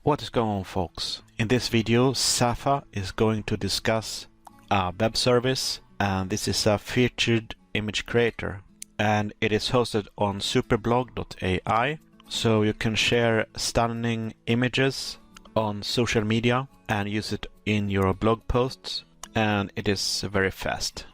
What is going on, folks? In this video, Safa is going to discuss a web service, and this is a featured image creator, and it is hosted on superblog.ai, so you can share stunning images on social media and use it in your blog posts, and it is very fast.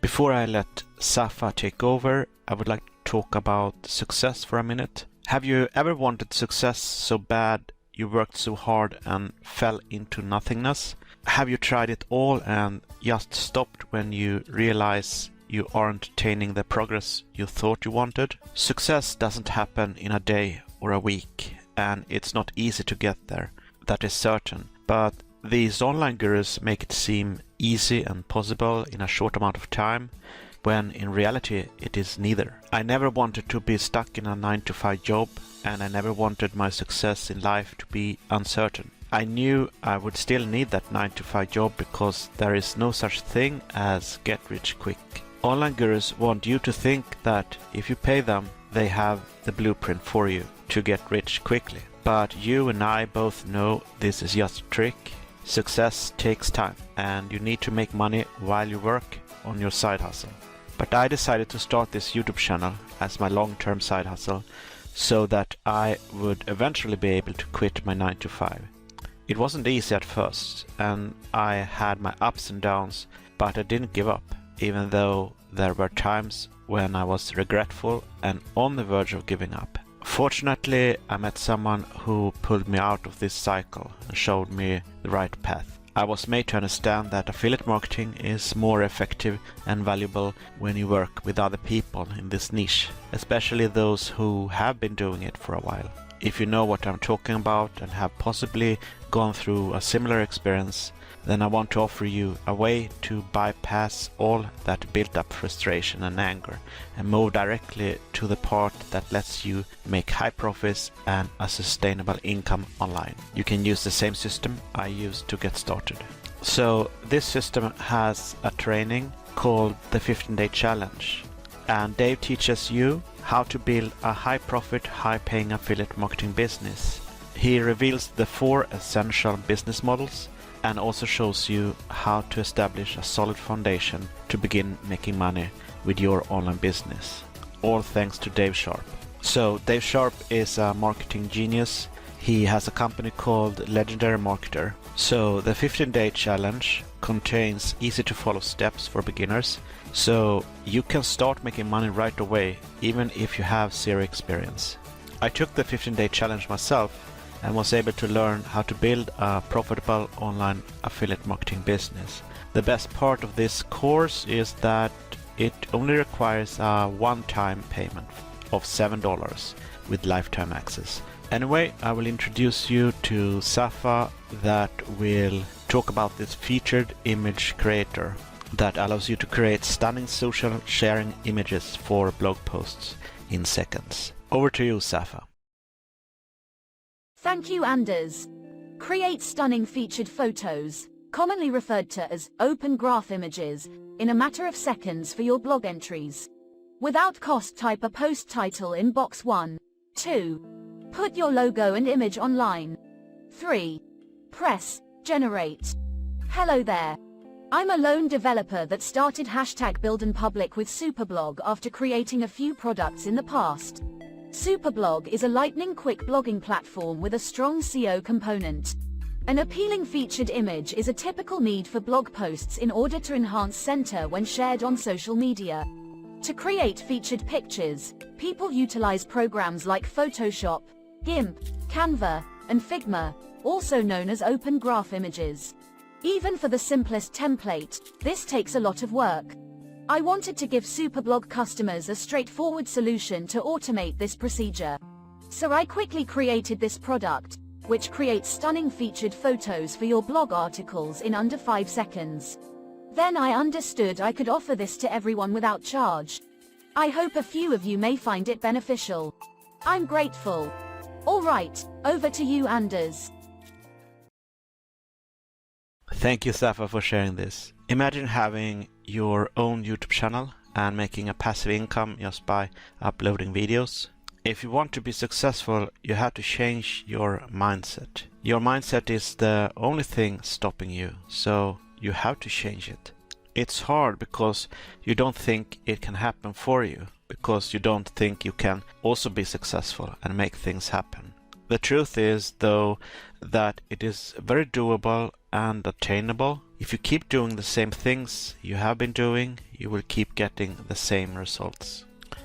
Before I let Safa take over, I would like to talk about success for a minute. Have you ever wanted success so bad you worked so hard and fell into nothingness? Have you tried it all and just stopped when you realize you aren't attaining the progress you thought you wanted? Success doesn't happen in a day or a week, and it's not easy to get there, that is certain. But these online gurus make it seem easy and possible in a short amount of time, when in reality it is neither. I never wanted to be stuck in a 9-to-5 job, and I never wanted my success in life to be uncertain. I knew I would still need that 9-to-5 job because there is no such thing as get rich quick. Online gurus want you to think that if you pay them, they have the blueprint for you to get rich quickly. But you and I both know this is just a trick. Success takes time, and you need to make money while you work on your side hustle. But I decided to start this YouTube channel as my long-term side hustle so that I would eventually be able to quit my 9-to-5. It wasn't easy at first, and I had my ups and downs, but I didn't give up, even though there were times when I was regretful and on the verge of giving up. Fortunately, I met someone who pulled me out of this cycle and showed me the right path. I was made to understand that affiliate marketing is more effective and valuable when you work with other people in this niche, especially those who have been doing it for a while. If you know what I'm talking about and have possibly gone through a similar experience, then I want to offer you a way to bypass all that built-up frustration and anger and move directly to the part that lets you make high profits and a sustainable income online. You can use the same system I used to get started. So this system has a training called the 15-day challenge, and Dave teaches you how to build a high-profit, high-paying affiliate marketing business. He reveals the 4 essential business models and also shows you how to establish a solid foundation to begin making money with your online business. All thanks to Dave Sharp. So Dave Sharp is a marketing genius. He has a company called Legendary Marketer. So the 15-day challenge contains easy to follow steps for beginners, so you can start making money right away even if you have zero experience. I took the 15-day challenge myself and was able to learn how to build a profitable online affiliate marketing business. The best part of this course is that it only requires a one-time payment of $7 with lifetime access. Anyway, I will introduce you to Safa that will talk about this featured image creator that allows you to create stunning social sharing images for blog posts in seconds. Over to you, Safa. Thank you, Anders. Create stunning featured photos, commonly referred to as open graph images, in a matter of seconds for your blog entries. Without cost, type a post title in box 1. 2. Put your logo and image online. 3. Press Generate. Hello there. I'm a lone developer that started #buildinpublic with Superblog after creating a few products in the past. Superblog is a lightning-quick blogging platform with a strong SEO component. An appealing featured image is a typical need for blog posts in order to enhance center when shared on social media. To create featured pictures, people utilize programs like Photoshop, Gimp, Canva, and Figma, also known as open graph images. Even for the simplest template, this takes a lot of work. I wanted to give Superblog customers a straightforward solution to automate this procedure. So I quickly created this product, which creates stunning featured photos for your blog articles in under 5 seconds. Then I understood I could offer this to everyone without charge. I hope a few of you may find it beneficial. I'm grateful. Alright, over to you, Anders. Thank you, Safa, for sharing this. Imagine having your own YouTube channel and making a passive income just by uploading videos. If you want to be successful, you have to change your mindset. Your mindset is the only thing stopping you, so you have to change it. It's hard because you don't think it can happen for you, because you don't think you can also be successful and make things happen. The truth is, though, that it is very doable and attainable. If you keep doing the same things you have been doing, you will keep getting the same results.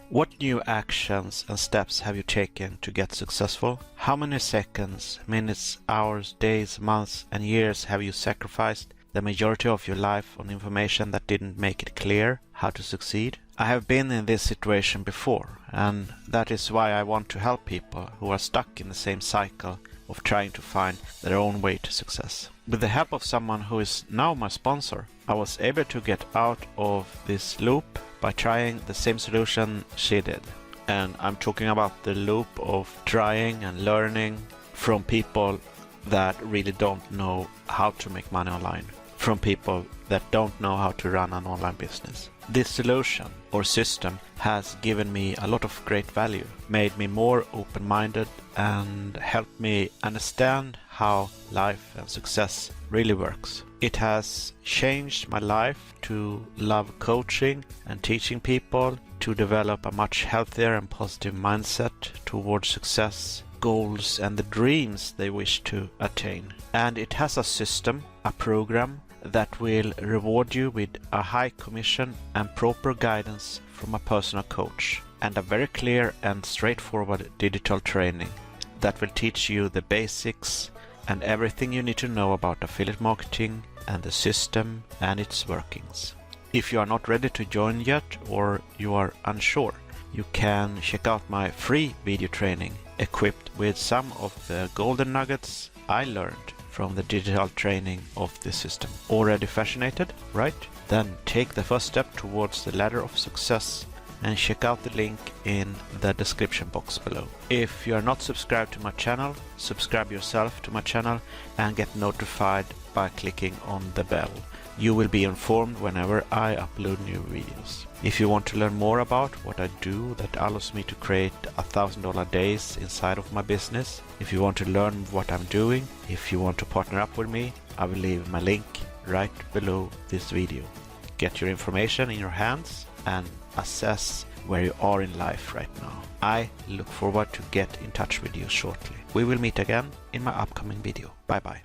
What new actions and steps have you taken to get successful? How many seconds, minutes, hours, days, months, and years have you sacrificed the majority of your life on information that didn't make it clear how to succeed? I have been in this situation before, and that is why I want to help people who are stuck in the same cycle of trying to find their own way to success. With the help of someone who is now my sponsor, I was able to get out of this loop by trying the same solution she did. And I'm talking about the loop of trying and learning from people that really don't know how to make money online, from people that don't know how to run an online business. This solution or system has given me a lot of great value, made me more open-minded, and helped me understand how life and success really works. It has changed my life to love coaching and teaching people to develop a much healthier and positive mindset towards success, goals, and the dreams they wish to attain. And it has a system, a program, that will reward you with a high commission and proper guidance from a personal coach, and a very clear and straightforward digital training that will teach you the basics and everything you need to know about affiliate marketing and the system and its workings. If you are not ready to join yet, or you are unsure, you can check out my free video training equipped with some of the golden nuggets I learned from the digital training of this system. Already fascinated, right? Then take the first step towards the ladder of success and check out the link in the description box below. If you are not subscribed to my channel, subscribe yourself to my channel and get notified by clicking on the bell. You will be informed whenever I upload new videos. If you want to learn more about what I do that allows me to create $1,000 days inside of my business, if you want to learn what I'm doing, if you want to partner up with me, I will leave my link right below this video. Get your information in your hands and assess where you are in life right now. I look forward to get in touch with you shortly. We will meet again in my upcoming video. Bye bye.